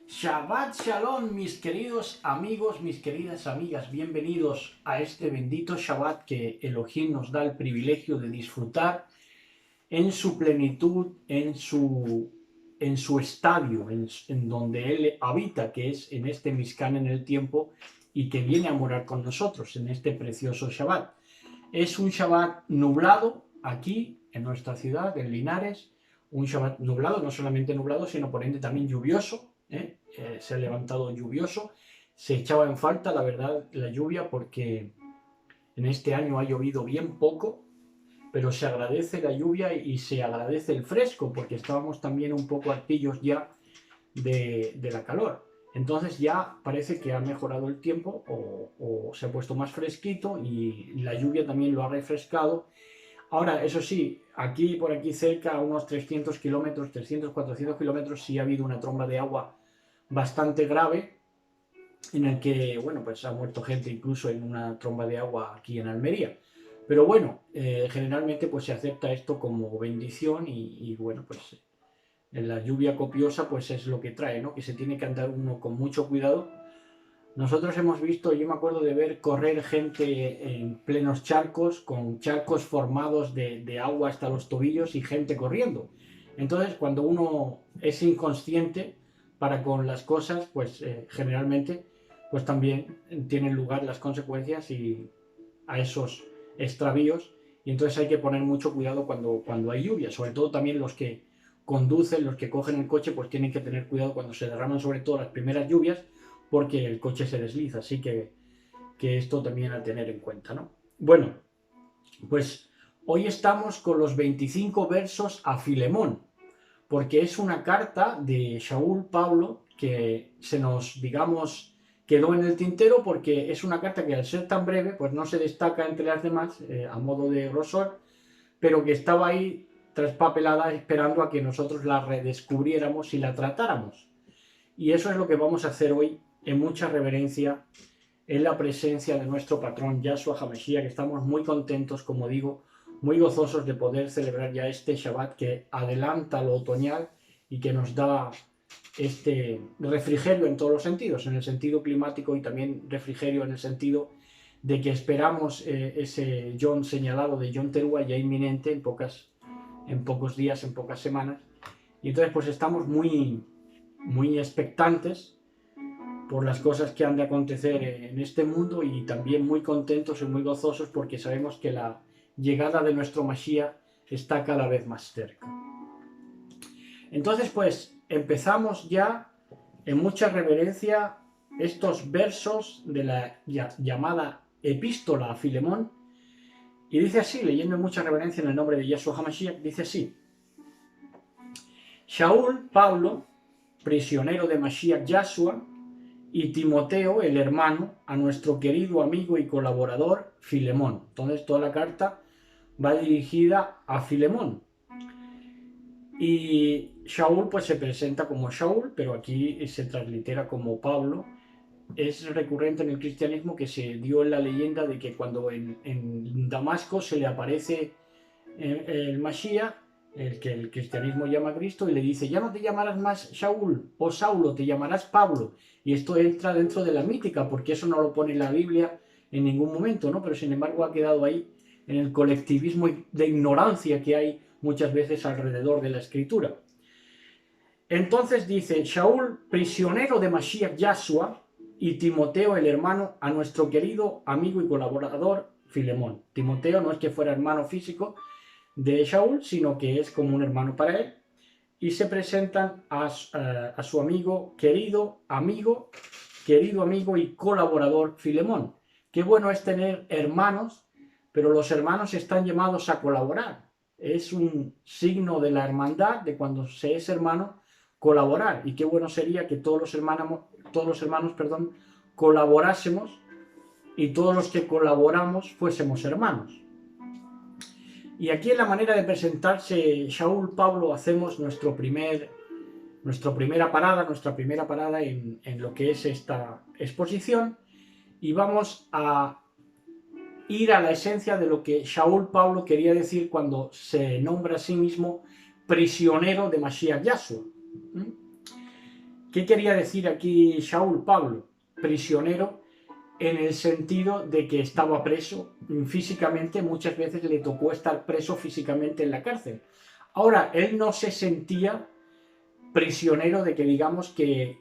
Shabbat Shalom, mis queridos amigos, mis queridas amigas, bienvenidos a este bendito Shabbat que Elohim nos da el privilegio de disfrutar en su plenitud, en su estadio, en donde Él habita, que es en este Mishkan en el tiempo y que viene a morar con nosotros en este precioso Shabbat. Es un Shabbat nublado aquí en nuestra ciudad, en Linares, un Shabbat nublado, no solamente nublado, sino por ende también lluvioso. Se ha levantado lluvioso. Se echaba en falta, la verdad, la lluvia porque en este año ha llovido bien poco, pero se agradece la lluvia y se agradece el fresco porque estábamos también un poco hartillos ya de la calor. Entonces ya parece que ha mejorado el tiempo o se ha puesto más fresquito y la lluvia también lo ha refrescado. Ahora, eso sí, aquí por aquí cerca, a unos 300 kilómetros, 300, 400 kilómetros, sí ha habido una tromba de agua bastante grave en el que, bueno, pues ha muerto gente incluso en una tromba de agua aquí en Almería. Pero bueno, generalmente pues se acepta esto como bendición y bueno, pues en la lluvia copiosa pues es lo que trae, ¿no? Que se tiene que andar uno con mucho cuidado. Nosotros hemos visto, yo me acuerdo de ver correr gente en plenos charcos, con charcos formados de agua hasta los tobillos y gente corriendo. Entonces, cuando uno es inconsciente para con las cosas, pues generalmente pues también tienen lugar las consecuencias y a esos extravíos. Y entonces hay que poner mucho cuidado cuando hay lluvia, sobre todo también los que conducen, los que cogen el coche, pues tienen que tener cuidado cuando se derraman sobre todo las primeras lluvias, porque el coche se desliza, así que esto también a tener en cuenta, ¿no? Bueno, pues hoy estamos con los 25 versos a Filemón, porque es una carta de Shaul Pablo que se nos, digamos, quedó en el tintero porque es una carta que al ser tan breve, pues no se destaca entre las demás a modo de grosor, pero que estaba ahí traspapelada esperando a que nosotros la redescubriéramos y la tratáramos. Y eso es lo que vamos a hacer hoy en mucha reverencia en la presencia de nuestro patrón Yahshua HaMashiach, que estamos muy contentos, como digo, muy gozosos de poder celebrar ya este Shabbat que adelanta lo otoñal y que nos da este refrigerio en todos los sentidos, en el sentido climático y también refrigerio en el sentido de que esperamos ese Yom señalado de Yom Teruah ya inminente en pocos días, en pocas semanas. Y entonces pues estamos muy expectantes por las cosas que han de acontecer en este mundo y también muy contentos y muy gozosos porque sabemos que la llegada de nuestro Mashiach está cada vez más cerca. Entonces, pues, empezamos ya en mucha reverencia estos versos de la llamada epístola a Filemón y dice así, leyendo en mucha reverencia en el nombre de Yahshua HaMashiach, dice así: Shaul, Pablo, prisionero de Mashiach Yahshua, y Timoteo, el hermano, a nuestro querido amigo y colaborador Filemón. Entonces toda la carta va dirigida a Filemón. Y Shaul pues se presenta como Shaul, pero aquí se translitera como Pablo. Es recurrente en el cristianismo que se dio en la leyenda de que cuando en Damasco se le aparece el Mashiach, el que el cristianismo llama a Cristo, y le dice, ya no te llamarás más Shaul o Saulo, te llamarás Pablo. Y esto entra dentro de la mítica, porque eso no lo pone en la Biblia en ningún momento, ¿no? Pero sin embargo ha quedado ahí en el colectivismo de ignorancia que hay muchas veces alrededor de la escritura. Entonces dice, Shaul, prisionero de Mashiach Yahshua, y Timoteo, el hermano, a nuestro querido amigo y colaborador Filemón. Timoteo no es que fuera hermano físico de Shaul, sino que es como un hermano para él, y se presentan a su querido amigo y colaborador Filemón. Qué bueno es tener hermanos, pero los hermanos están llamados a colaborar. Es un signo de la hermandad, de cuando se es hermano, colaborar. Y qué bueno sería que todos los hermanos, colaborásemos y todos los que colaboramos fuésemos hermanos. Y aquí en la manera de presentarse Shaul Pablo hacemos nuestra primera parada en lo que es esta exposición y vamos a ir a la esencia de lo que Shaul Pablo quería decir cuando se nombra a sí mismo prisionero de Mashiach Yahshua. ¿Qué quería decir aquí Shaul? Pablo, prisionero, en el sentido de que estaba preso físicamente, muchas veces le tocó estar preso físicamente en la cárcel. Ahora, él no se sentía prisionero de que digamos que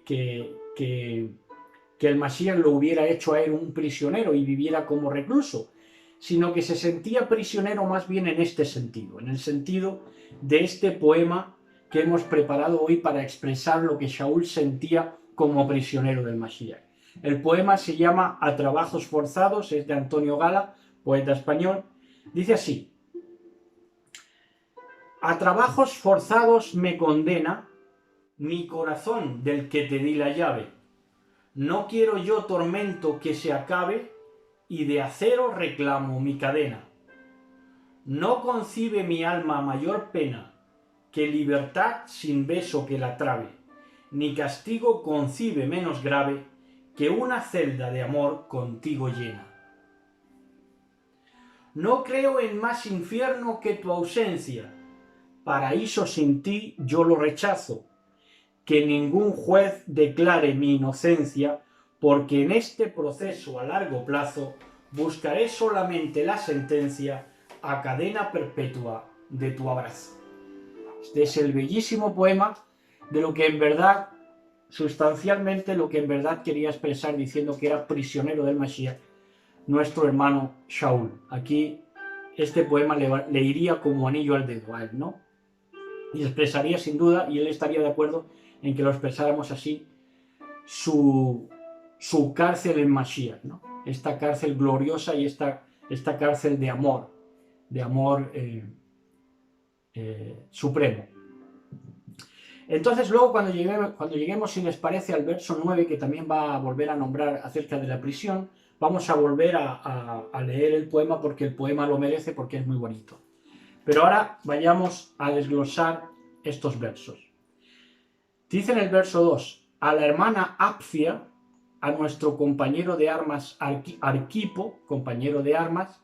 el Mashiach lo hubiera hecho a él un prisionero y viviera como recluso, sino que se sentía prisionero más bien en este sentido, en el sentido de este poema que hemos preparado hoy para expresar lo que Shaul sentía como prisionero del Mashiach. El poema se llama A trabajos forzados, es de Antonio Gala, poeta español. Dice así: a trabajos forzados me condena mi corazón del que te di la llave. No quiero yo tormento que se acabe y de acero reclamo mi cadena. No concibe mi alma mayor pena que libertad sin beso que la trabe, ni castigo concibe menos grave que una celda de amor contigo llena. No creo en más infierno que tu ausencia, paraíso sin ti yo lo rechazo, que ningún juez declare mi inocencia, porque en este proceso a largo plazo buscaré solamente la sentencia a cadena perpetua de tu abrazo. Este es el bellísimo poema de lo que en verdad, sustancialmente, lo que en verdad quería expresar diciendo que era prisionero del Mashiach, nuestro hermano Shaul. Aquí este poema le iría como anillo al dedo a él, ¿no? Y expresaría sin duda, y él estaría de acuerdo en que lo expresáramos así, su cárcel en Mashiach, ¿no? Esta cárcel gloriosa y esta cárcel de amor supremo. Entonces luego cuando lleguemos, si les parece, al verso 9, que también va a volver a nombrar acerca de la prisión, vamos a volver a leer el poema porque el poema lo merece, porque es muy bonito. Pero ahora vayamos a desglosar estos versos. Dice en el verso 2, a la hermana Apfia, a nuestro compañero de armas Arquipo, compañero de armas,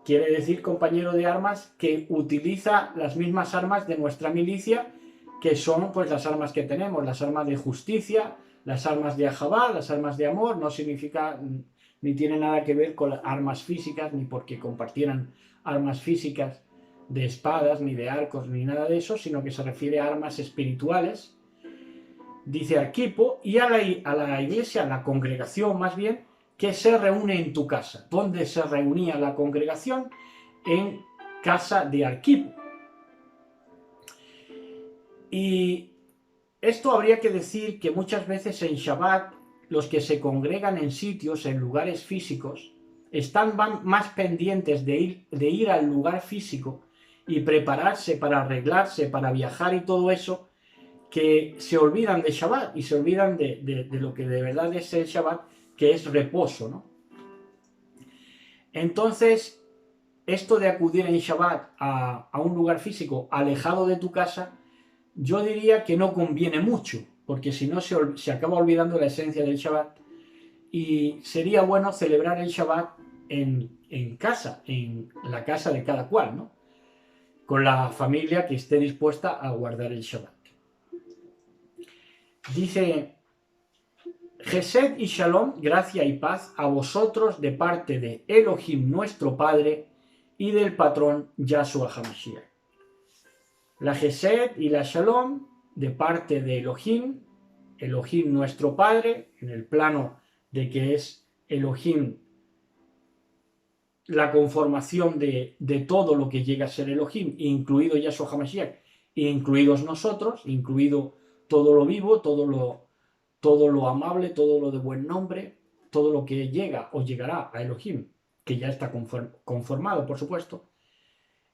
quiere decir compañero de armas que utiliza las mismas armas de nuestra milicia, que son pues las armas que tenemos, las armas de justicia, las armas de Ahabá, las armas de amor. No significa ni tiene nada que ver con armas físicas, ni porque compartieran armas físicas de espadas, ni de arcos, ni nada de eso, sino que se refiere a armas espirituales. Dice Arquipo, y a la iglesia, a la congregación más bien, que se reúne en tu casa. ¿Dónde se reunía la congregación? En casa de Arquipo. Y esto habría que decir que muchas veces en Shabbat los que se congregan en sitios, en lugares físicos, están más pendientes de ir al lugar físico y prepararse para arreglarse, para viajar y todo eso, que se olvidan de Shabbat y se olvidan de lo que de verdad es el Shabbat, que es reposo, ¿no? Entonces, esto de acudir en Shabbat a un lugar físico alejado de tu casa, yo diría que no conviene mucho, porque si no se acaba olvidando la esencia del Shabbat, y sería bueno celebrar el Shabbat en casa, en la casa de cada cual, ¿no? Con la familia que esté dispuesta a guardar el Shabbat. Dice: Gesed y Shalom, gracia y paz a vosotros de parte de Elohim nuestro Padre y del patrón Yahshua HaMashiach. La Gesed y la Shalom de parte de Elohim nuestro Padre, en el plano de que es Elohim la conformación de todo lo que llega a ser Elohim, incluido Yahshua HaMashiach, incluidos nosotros, incluido todo lo vivo, todo lo amable, todo lo de buen nombre, todo lo que llega o llegará a Elohim, que ya está conformado, por supuesto.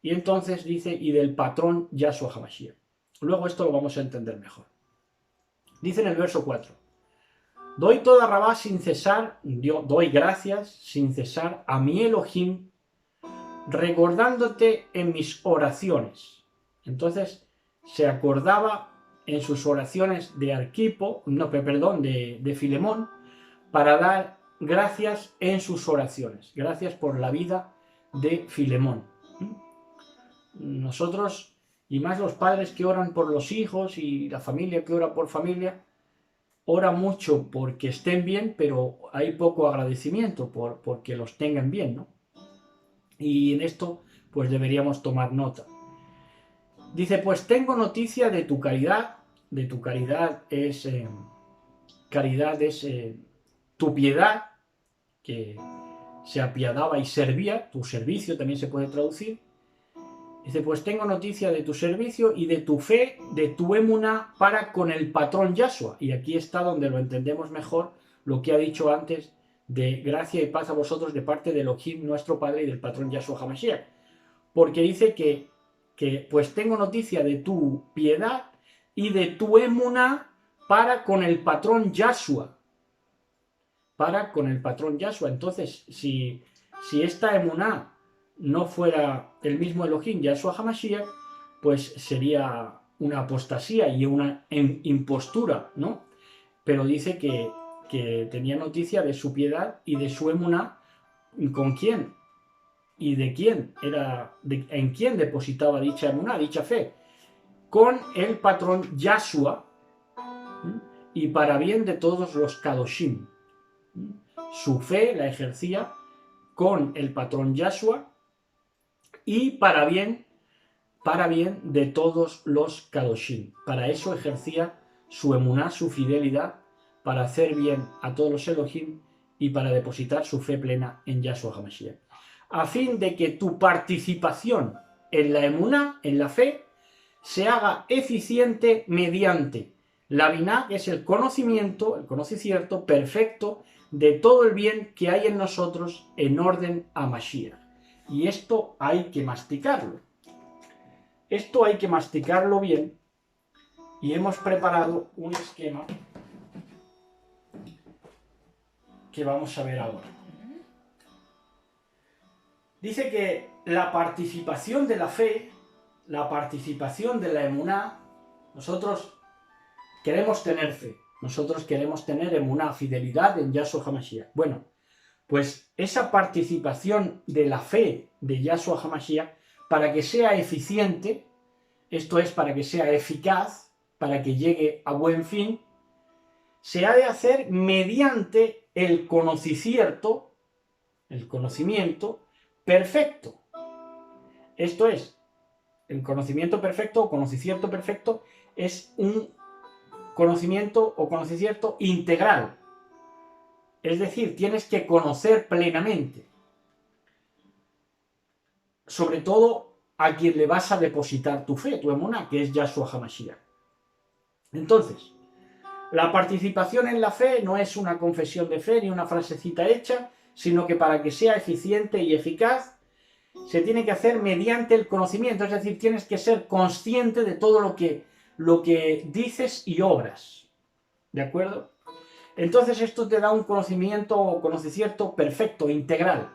Y entonces dice, y del patrón Yahshua HaMashiach. Luego esto lo vamos a entender mejor. Dice en el verso 4, doy toda rabá sin cesar, doy gracias sin cesar a mi Elohim, recordándote en mis oraciones. Entonces se acordaba en sus oraciones de Arquipo, de Filemón, para dar gracias en sus oraciones. Gracias por la vida de Filemón. Nosotros Y más los padres que oran por los hijos y la familia que ora por familia, ora mucho porque estén bien, pero hay poco agradecimiento porque los tengan bien, ¿no? Y en esto, pues deberíamos tomar nota. Dice, pues tengo noticia de tu caridad. De tu caridad es tu piedad, que se apiadaba y servía, tu servicio también se puede traducir. Dice, pues tengo noticia de tu servicio y de tu fe, de tu émuna para con el patrón Yahshua. Y aquí está donde lo entendemos mejor, lo que ha dicho antes de gracia y paz a vosotros de parte de Elohim, nuestro Padre, y del patrón Yahshua HaMashiach. Porque dice que pues tengo noticia de tu piedad y de tu émuna para con el patrón Yahshua. Para con el patrón Yahshua. Entonces, si esta émuna no fuera el mismo Elohim, Yahshua HaMashiach, pues sería una apostasía y una impostura, ¿no? Pero dice que tenía noticia de su piedad y de su émuna. ¿Con quién? ¿Y de quién? ¿En quién depositaba dicha émuna, dicha fe? Con el patrón Yahshua, y para bien de todos los Kadoshim. Su fe la ejercía con el patrón Yahshua y para bien de todos los Kadoshim. Para eso ejercía su emuná, su fidelidad, para hacer bien a todos los Elohim y para depositar su fe plena en Yahshua HaMashiach. A fin de que tu participación en la emuná, en la fe, se haga eficiente mediante la biná, que es el conocimiento perfecto de todo el bien que hay en nosotros en orden a Mashiach. Y esto hay que masticarlo. Esto hay que masticarlo bien y hemos preparado un esquema que vamos a ver ahora. Dice que la participación de la fe, la participación de la emuná, nosotros queremos tener fe, nosotros queremos tener emuná, fidelidad en Yahshua HaMashiach. Bueno, pues esa participación de la fe de Yahshua HaMashiach, para que sea eficiente, esto es, para que sea eficaz, para que llegue a buen fin, se ha de hacer mediante el conocimiento perfecto. Esto es, el conocimiento perfecto o conocimiento perfecto es un conocimiento o conocimiento integral. Es decir, tienes que conocer plenamente. Sobre todo a quien le vas a depositar tu fe, tu emuná, que es Yahshua HaMashiach. Entonces, la participación en la fe no es una confesión de fe ni una frasecita hecha, sino que para que sea eficiente y eficaz, se tiene que hacer mediante el conocimiento, es decir, tienes que ser consciente de todo lo que dices y obras. ¿De acuerdo? Entonces esto te da un conocimiento o conocimiento perfecto, integral.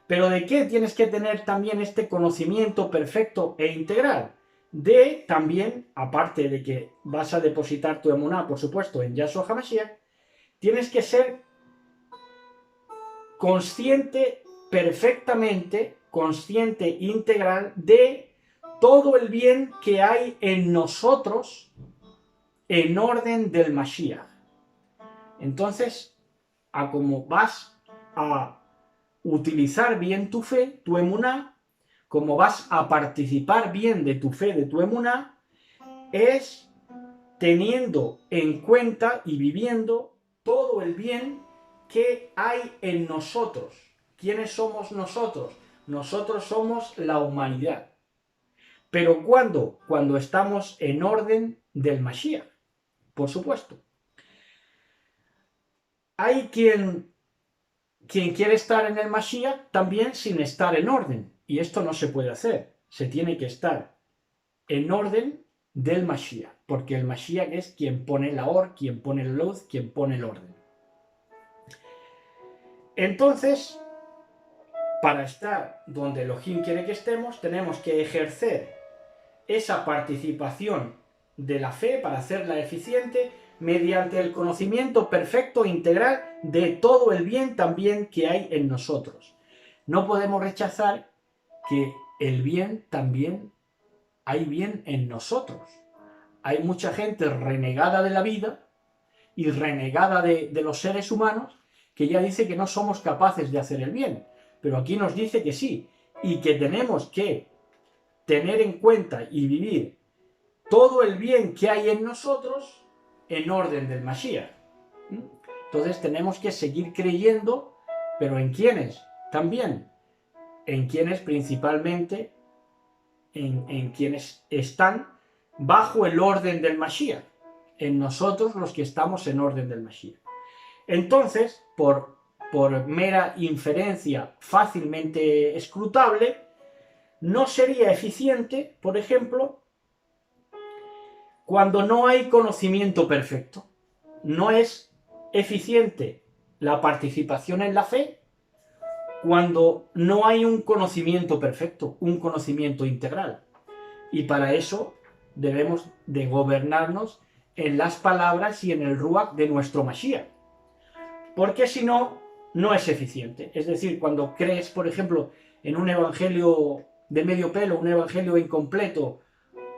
¿Pero de qué tienes que tener también este conocimiento perfecto e integral? De también, aparte de que vas a depositar tu emuná, por supuesto, en Yahshua HaMashiach, tienes que ser consciente perfectamente, consciente integral de todo el bien que hay en nosotros en orden del Mashiach. Entonces, a como vas a utilizar bien tu fe, tu emuná, como vas a participar bien de tu fe, de tu emuná, es teniendo en cuenta y viviendo todo el bien que hay en nosotros. ¿Quiénes somos nosotros? Nosotros somos la humanidad. ¿Pero cuándo? Cuando estamos en orden del Mashiach, por supuesto. Hay quien quiere estar en el Mashiach también sin estar en orden. Y esto no se puede hacer. Se tiene que estar en orden del Mashiach. Porque el Mashiach es quien pone la or, quien pone la luz, quien pone el orden. Entonces, para estar donde Elohim quiere que estemos, tenemos que ejercer esa participación de la fe para hacerla eficiente mediante el conocimiento perfecto e integral de todo el bien también que hay en nosotros. No podemos rechazar que el bien también hay bien en nosotros. Hay mucha gente renegada de la vida y renegada de los seres humanos que ya dice que no somos capaces de hacer el bien. Pero aquí nos dice que sí, y que tenemos que tener en cuenta y vivir todo el bien que hay en nosotros en orden del Mashiach. Entonces tenemos que seguir creyendo, pero ¿en quiénes? También en quienes principalmente, en quienes están bajo el orden del Mashiach, en nosotros los que estamos en orden del Mashiach. Entonces, por mera inferencia fácilmente escrutable, no sería eficiente, por ejemplo, cuando no hay conocimiento perfecto. No es eficiente la participación en la fe cuando no hay un conocimiento perfecto, un conocimiento integral. Y para eso debemos de gobernarnos en las palabras y en el Ruach de nuestro Mashiach. Porque si no, no es eficiente. Es decir, cuando crees, por ejemplo, en un evangelio de medio pelo, un evangelio incompleto,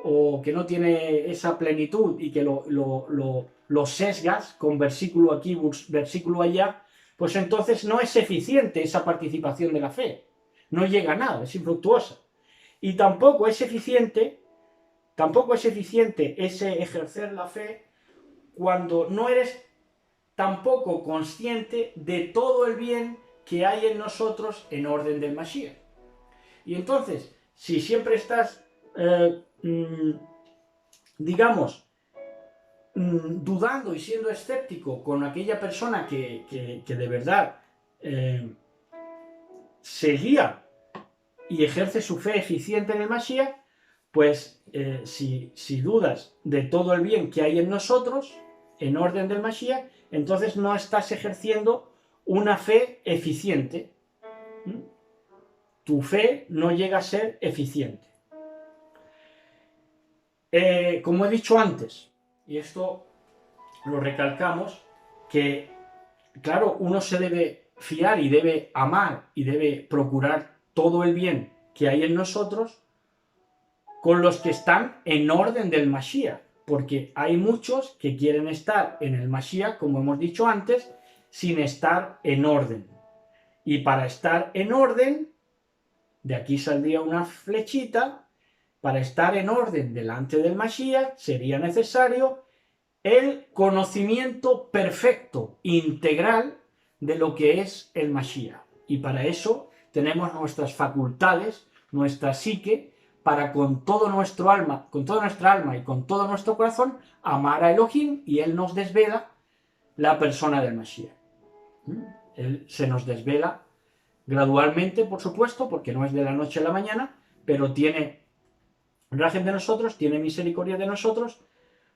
o que no tiene esa plenitud y que lo sesgas con versículo aquí, versículo allá, pues entonces no es eficiente esa participación de la fe. No llega a nada, es infructuosa. Y tampoco es eficiente ese ejercer la fe cuando no eres tampoco consciente de todo el bien que hay en nosotros en orden del Mashiach. Y entonces, si siempre estás, dudando y siendo escéptico con aquella persona que de verdad se guía y ejerce su fe eficiente en el Mashiach, pues si dudas de todo el bien que hay en nosotros, en orden del Mashiach, entonces no estás ejerciendo una fe eficiente. Tu fe no llega a ser eficiente. Como he dicho antes, y esto lo recalcamos, que claro, uno se debe fiar y debe amar y debe procurar todo el bien que hay en nosotros con los que están en orden del Mashiach, porque hay muchos que quieren estar en el Mashiach, como hemos dicho antes, sin estar en orden. Y para estar en orden, de aquí saldría una flechita, para estar en orden delante del Mashiach sería necesario el conocimiento perfecto, integral, de lo que es el Mashiach. Y para eso tenemos nuestras facultades, nuestra psique, para con todo nuestro alma, con toda nuestra alma y con todo nuestro corazón, amar a Elohim, y Él nos desvela la persona del Mashiach. Él se nos desvela gradualmente, por supuesto, porque no es de la noche a la mañana, pero tiene rajen de nosotros, tiene misericordia de nosotros,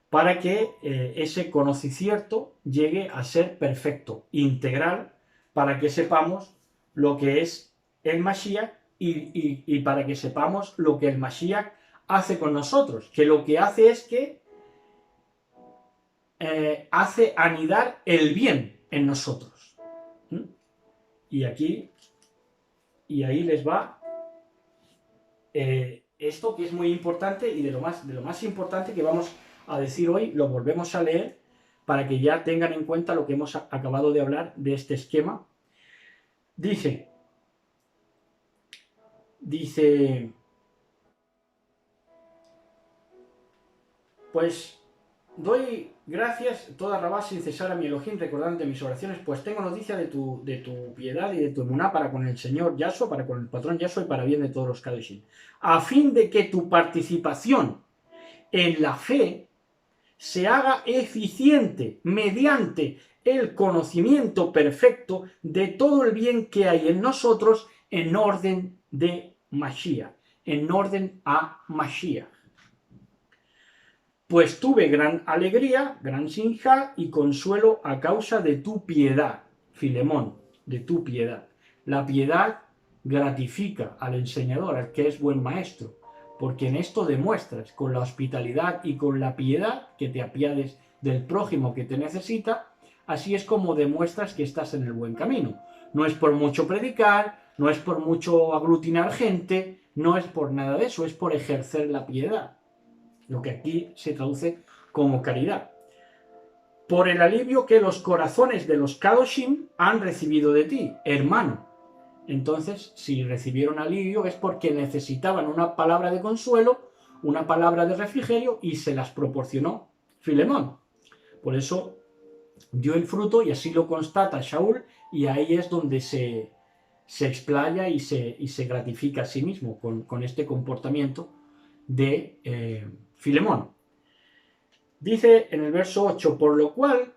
para que ese conocimiento llegue a ser perfecto, integral, para que sepamos lo que es el Mashiach y para que sepamos lo que el Mashiach hace con nosotros, que lo que hace es que hace anidar el bien en nosotros. Y aquí, y ahí les va esto que es muy importante, y de lo más importante que vamos a decir hoy, lo volvemos a leer para que ya tengan en cuenta lo que hemos acabado de hablar de este esquema. Dice, pues doy gracias toda Rabá sin cesar a mi Elohim, recordándote mis oraciones, pues tengo noticia de tu piedad y de tu emuná para con el Señor Yahshua, para con el patrón Yahshua y para bien de todos los Kadeshim, a fin de que tu participación en la fe se haga eficiente mediante el conocimiento perfecto de todo el bien que hay en nosotros en orden de Mashiach, en orden a Mashiach. Pues tuve gran alegría, gran sinja y consuelo a causa de tu piedad, Filemón, de tu piedad. La piedad gratifica al enseñador, al que es buen maestro, porque en esto demuestras con la hospitalidad y con la piedad que te apiades del prójimo que te necesita. Así es como demuestras que estás en el buen camino. No es por mucho predicar, no es por mucho aglutinar gente, no es por nada de eso, es por ejercer la piedad, lo que aquí se traduce como caridad. Por el alivio que los corazones de los Kadoshim han recibido de ti, hermano. Entonces, si recibieron alivio es porque necesitaban una palabra de consuelo, una palabra de refrigerio, y se las proporcionó Filemón. Por eso dio el fruto, y así lo constata Shaul, y ahí es donde se explaya y se gratifica a sí mismo con este comportamiento de Filemón. Dice en el verso 8, por lo cual,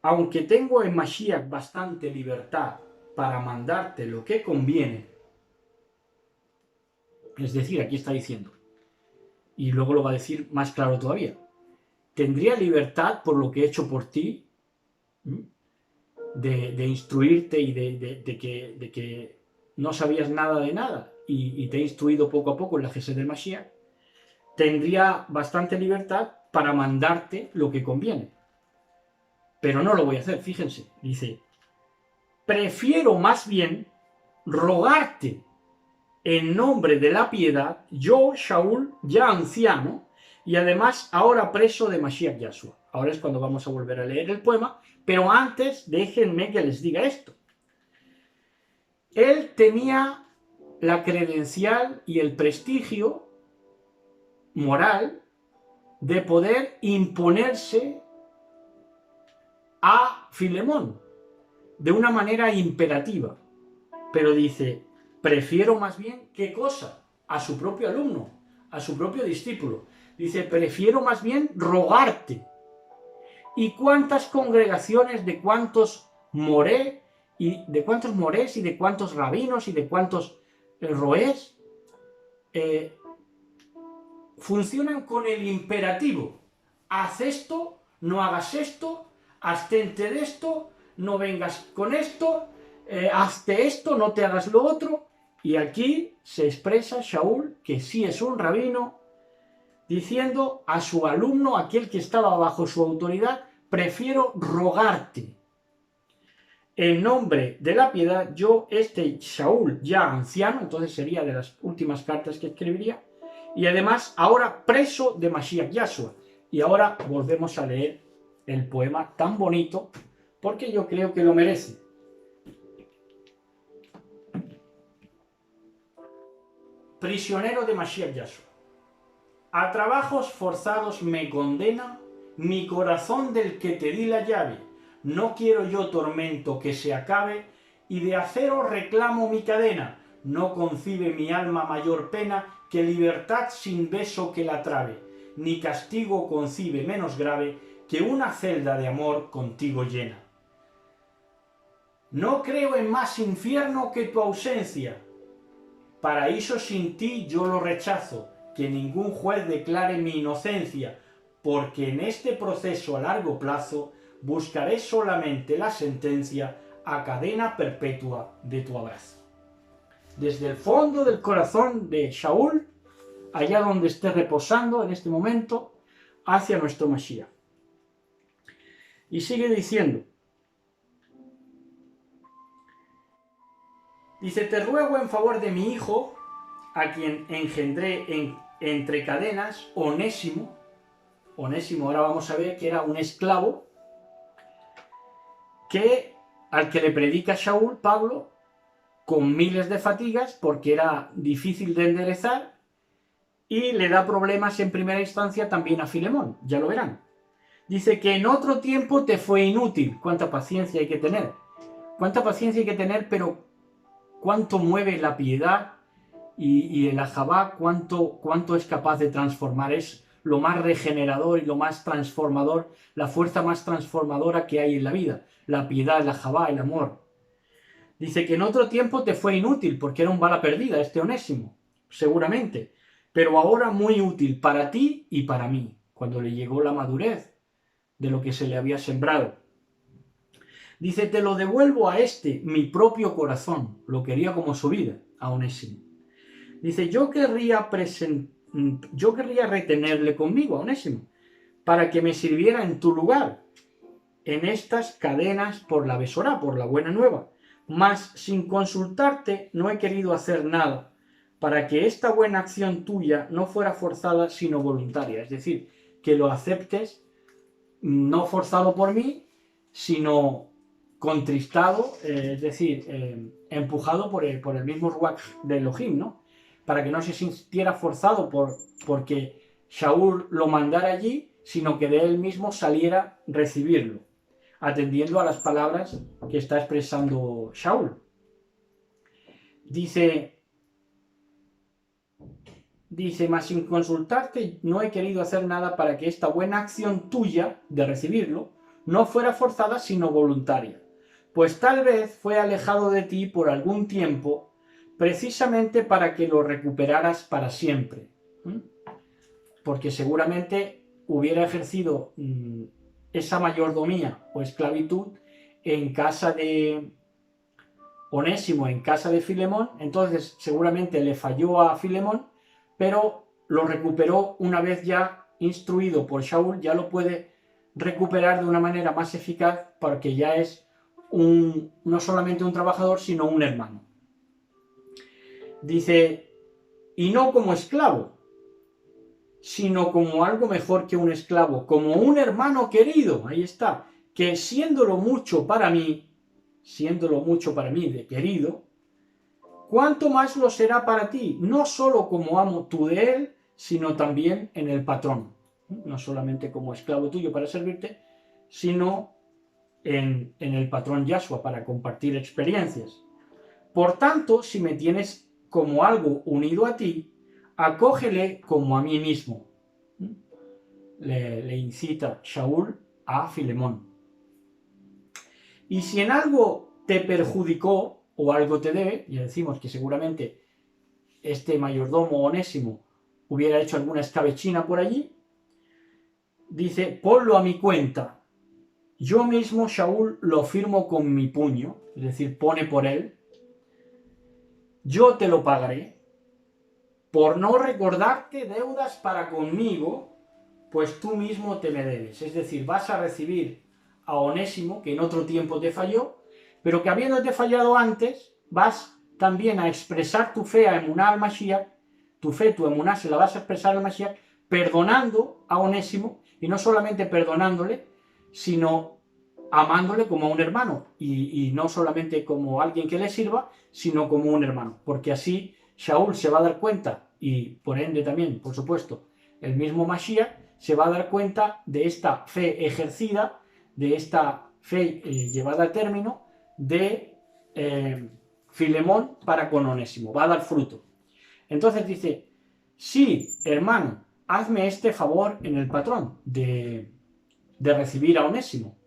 aunque tengo en Mashiach bastante libertad para mandarte lo que conviene, es decir, aquí está diciendo, y luego lo va a decir más claro todavía, tendría libertad por lo que he hecho por ti, de instruirte y de que no sabías nada de nada, y te he instruido poco a poco en la Gesed del Mashiach, tendría bastante libertad para mandarte lo que conviene. Pero no lo voy a hacer, fíjense. Dice, prefiero más bien rogarte en nombre de la piedad, yo, Shaul, ya anciano, y además ahora preso de Mashiach Yahshua. Ahora es cuando vamos a volver a leer el poema, pero antes déjenme que les diga esto. Él tenía la credencial y el prestigio moral de poder imponerse a Filemón de una manera imperativa, pero dice, prefiero más bien, ¿qué cosa? A su propio alumno, a su propio discípulo. Dice, prefiero más bien rogarte. ¿Y cuántas congregaciones, de cuántos morés y de cuántos rabinos y de cuántos roés funcionan con el imperativo? Haz esto, no hagas esto, abstente de esto, no vengas con esto, hazte esto, no te hagas lo otro. Y aquí se expresa Shaul, que sí es un rabino, diciendo a su alumno, aquel que estaba bajo su autoridad, prefiero rogarte. En nombre de la piedad, yo, Shaul, ya anciano, entonces sería de las últimas cartas que escribiría, y además ahora preso de Mashiach Yahshua. Y ahora volvemos a leer el poema tan bonito, porque yo creo que lo merece. Prisionero de Mashiach Yahshua. A trabajos forzados me condena mi corazón del que te di la llave. No quiero yo tormento que se acabe, y de acero reclamo mi cadena. No concibe mi alma mayor pena que libertad sin beso que la trabe, ni castigo concibe menos grave que una celda de amor contigo llena. No creo en más infierno que tu ausencia. Paraíso sin ti yo lo rechazo, que ningún juez declare mi inocencia, porque en este proceso a largo plazo buscaré solamente la sentencia a cadena perpetua de tu abrazo. Desde el fondo del corazón de Shaul, allá donde esté reposando en este momento, hacia nuestro Mashiach. Y sigue diciendo, dice, te ruego en favor de mi hijo, a quien engendré entre cadenas, Onésimo. Onésimo, ahora vamos a ver que era un esclavo al que le predica Shaul, Pablo, con miles de fatigas, porque era difícil de enderezar, y le da problemas en primera instancia también a Filemón, ya lo verán. Dice que en otro tiempo te fue inútil. Cuánta paciencia hay que tener. Cuánta paciencia hay que tener, pero cuánto mueve la piedad y el ajabá, cuánto es capaz de transformar. Es lo más regenerador y lo más transformador, la fuerza más transformadora que hay en la vida. La piedad, el ajabá, el amor. Dice que en otro tiempo te fue inútil, porque era un bala perdida este Onésimo, seguramente. Pero ahora muy útil para ti y para mí, cuando le llegó la madurez de lo que se le había sembrado. Dice, te lo devuelvo a mi propio corazón. Lo quería como su vida, a Onésimo. Dice, yo querría retenerle conmigo, a Onésimo, para que me sirviera en tu lugar, en estas cadenas por la Besorá, por la buena nueva. Mas sin consultarte no he querido hacer nada, para que esta buena acción tuya no fuera forzada sino voluntaria, es decir, que lo aceptes no forzado por mí, sino contristado, es decir, empujado por el mismo Ruach de Elohim, ¿no? Para que no se sintiera forzado porque Shaul lo mandara allí, sino que de él mismo saliera recibirlo, atendiendo a las palabras que está expresando Shaul. Dice, mas sin consultarte no he querido hacer nada para que esta buena acción tuya de recibirlo no fuera forzada sino voluntaria, pues tal vez fue alejado de ti por algún tiempo precisamente para que lo recuperaras para siempre. Porque seguramente hubiera ejercido esa mayordomía o esclavitud en casa de Onésimo, en casa de Filemón, entonces seguramente le falló a Filemón, pero lo recuperó una vez ya instruido por Shaul, ya lo puede recuperar de una manera más eficaz porque ya es no solamente un trabajador, sino un hermano. Dice, y no como esclavo, sino como algo mejor que un esclavo, como un hermano querido, ahí está, que siéndolo mucho para mí de querido, ¿cuánto más lo será para ti? No solo como amo tú de él, sino también en el patrón. No solamente como esclavo tuyo para servirte, sino en el patrón Yahshua para compartir experiencias. Por tanto, si me tienes como algo unido a ti, acógele como a mí mismo. Le incita Shaul a Filemón. Y si en algo te perjudicó o algo te debe, ya decimos que seguramente este mayordomo Onésimo hubiera hecho alguna escabechina por allí, dice, ponlo a mi cuenta. Yo mismo, Shaul, lo firmo con mi puño, es decir, pone por él. Yo te lo pagaré por no recordarte deudas para conmigo, pues tú mismo te me debes. Es decir, vas a recibir a Onésimo, que en otro tiempo te falló, pero que habiéndote fallado antes, vas también a expresar tu fe a Emuná al Mashiach, tu fe, tu Emuná se la vas a expresar al Mashiach, perdonando a Onésimo, y no solamente perdonándole, sino amándole como a un hermano, y no solamente como alguien que le sirva, sino como un hermano, porque así Shaul se va a dar cuenta, y por ende también, por supuesto, el mismo Mashiach se va a dar cuenta de esta fe ejercida, de esta fe llevada a término, de Filemón para con Onésimo, va a dar fruto. Entonces dice, sí, hermano, hazme este favor en el patrón de recibir a Onésimo.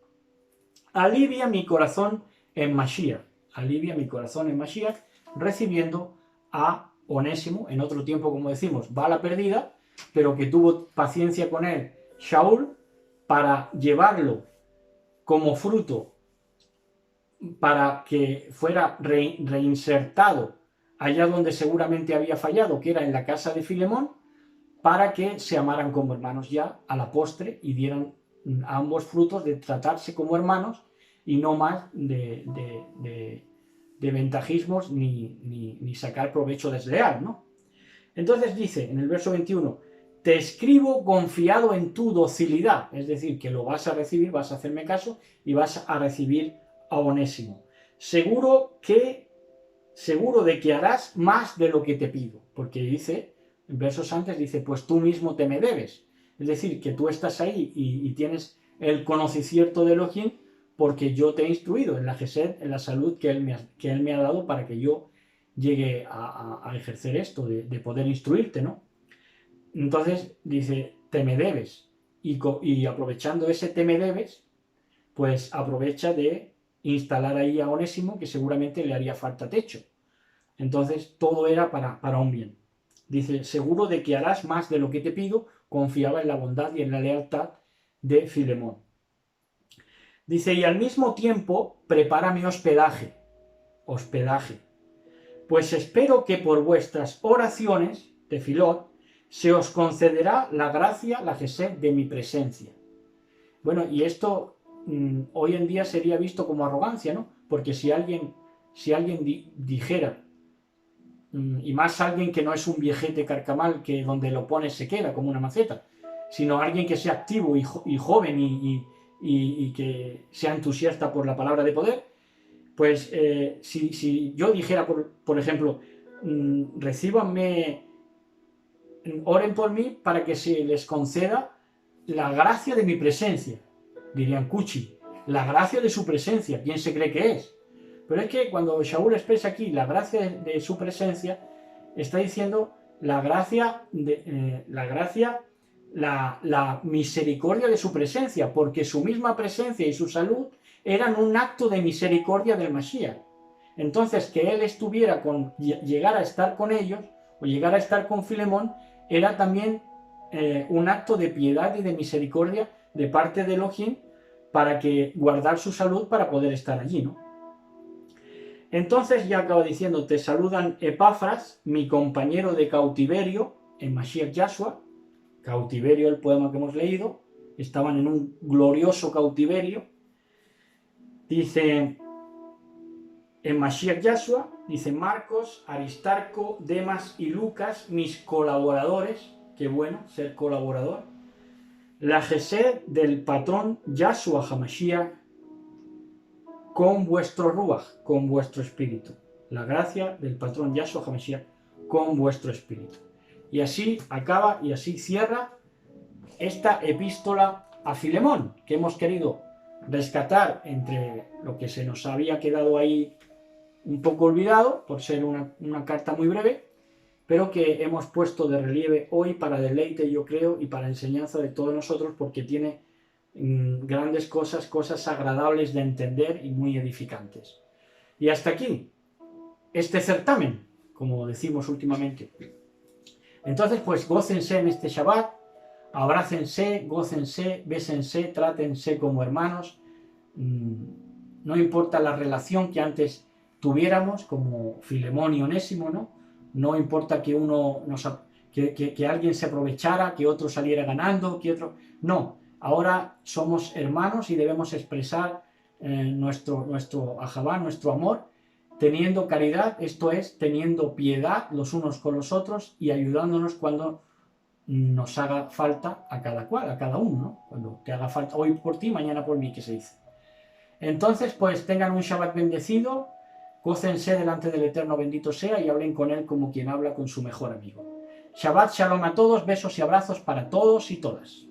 Alivia mi corazón en Mashiach, recibiendo a Onésimo, en otro tiempo, como decimos, va a la perdida, pero que tuvo paciencia con él, Shaul, para llevarlo como fruto, para que fuera reinsertado allá donde seguramente había fallado, que era en la casa de Filemón, para que se amaran como hermanos ya a la postre y dieran a ambos frutos de tratarse como hermanos y no más de ventajismos ni sacar provecho desleal, ¿no? Entonces dice en el verso 21, te escribo confiado en tu docilidad, es decir, que lo vas a recibir, vas a hacerme caso y vas a recibir a Onésimo. Seguro de que harás más de lo que te pido, porque dice, en versos antes dice, pues tú mismo te me debes. Es decir, que tú estás ahí y tienes el conocimiento de Elohim porque yo te he instruido en la Gesed, en la salud que él me ha dado para que yo llegue a ejercer esto, de poder instruirte, ¿no? Entonces dice, te me debes. Y aprovechando ese te me debes, pues aprovecha de instalar ahí a Onésimo, que seguramente le haría falta techo. Entonces todo era para un bien. Dice, seguro de que harás más de lo que te pido, confiaba en la bondad y en la lealtad de Filemón. Dice, y al mismo tiempo, prepárame hospedaje, pues espero que por vuestras oraciones, tefilot, se os concederá la gracia, la gesed de mi presencia. Bueno, y esto hoy en día sería visto como arrogancia, ¿no? Porque si alguien dijera y más alguien que no es un viejete carcamal que donde lo pones se queda como una maceta, sino alguien que sea activo y joven y que sea entusiasta por la palabra de poder, pues si yo dijera, por ejemplo, recíbanme, oren por mí para que se les conceda la gracia de mi presencia, dirían Cuchi, la gracia de su presencia, ¿quién se cree que es? Pero es que cuando Shaul expresa aquí la gracia de su presencia, está diciendo la gracia, la misericordia de su presencia, porque su misma presencia y su salud eran un acto de misericordia del Mashiach. Entonces, que él estuviera llegar a estar con ellos, o llegar a estar con Filemón, era también un acto de piedad y de misericordia de parte de Elohim para que guardar su salud para poder estar allí, ¿no? Entonces ya acaba diciendo, te saludan Epafras, mi compañero de cautiverio en Mashiach Yahshua, cautiverio el poema que hemos leído, estaban en un glorioso cautiverio, dice en Mashiach Yahshua, dice Marcos, Aristarco, Demas y Lucas, mis colaboradores, qué bueno ser colaborador, la Gesed del patrón Yahshua HaMashiach, con vuestro Ruach, con vuestro espíritu. La gracia del patrón Yahshua HaMashiach con vuestro espíritu. Y así acaba y así cierra esta epístola a Filemón, que hemos querido rescatar entre lo que se nos había quedado ahí un poco olvidado, por ser una carta muy breve, pero que hemos puesto de relieve hoy para deleite, yo creo, y para enseñanza de todos nosotros, porque tiene grandes cosas agradables de entender y muy edificantes. Y hasta aquí este certamen, como decimos últimamente. Entonces, pues gócense en este Shabbat, abrácense, gócense, bésense, trátense como hermanos. No importa la relación que antes tuviéramos, como Filemón y Onésimo, ¿no? No importa que que alguien se aprovechara, que otro saliera ganando, que otro... No, ahora somos hermanos y debemos expresar nuestro ahabá, nuestro amor, teniendo caridad, esto es, teniendo piedad los unos con los otros y ayudándonos cuando nos haga falta a cada cual, a cada uno, ¿no? Cuando te haga falta, hoy por ti, mañana por mí, que se dice. Entonces, pues tengan un Shabbat bendecido, gócense delante del Eterno, bendito sea, y hablen con él como quien habla con su mejor amigo. Shabbat Shalom a todos, besos y abrazos para todos y todas.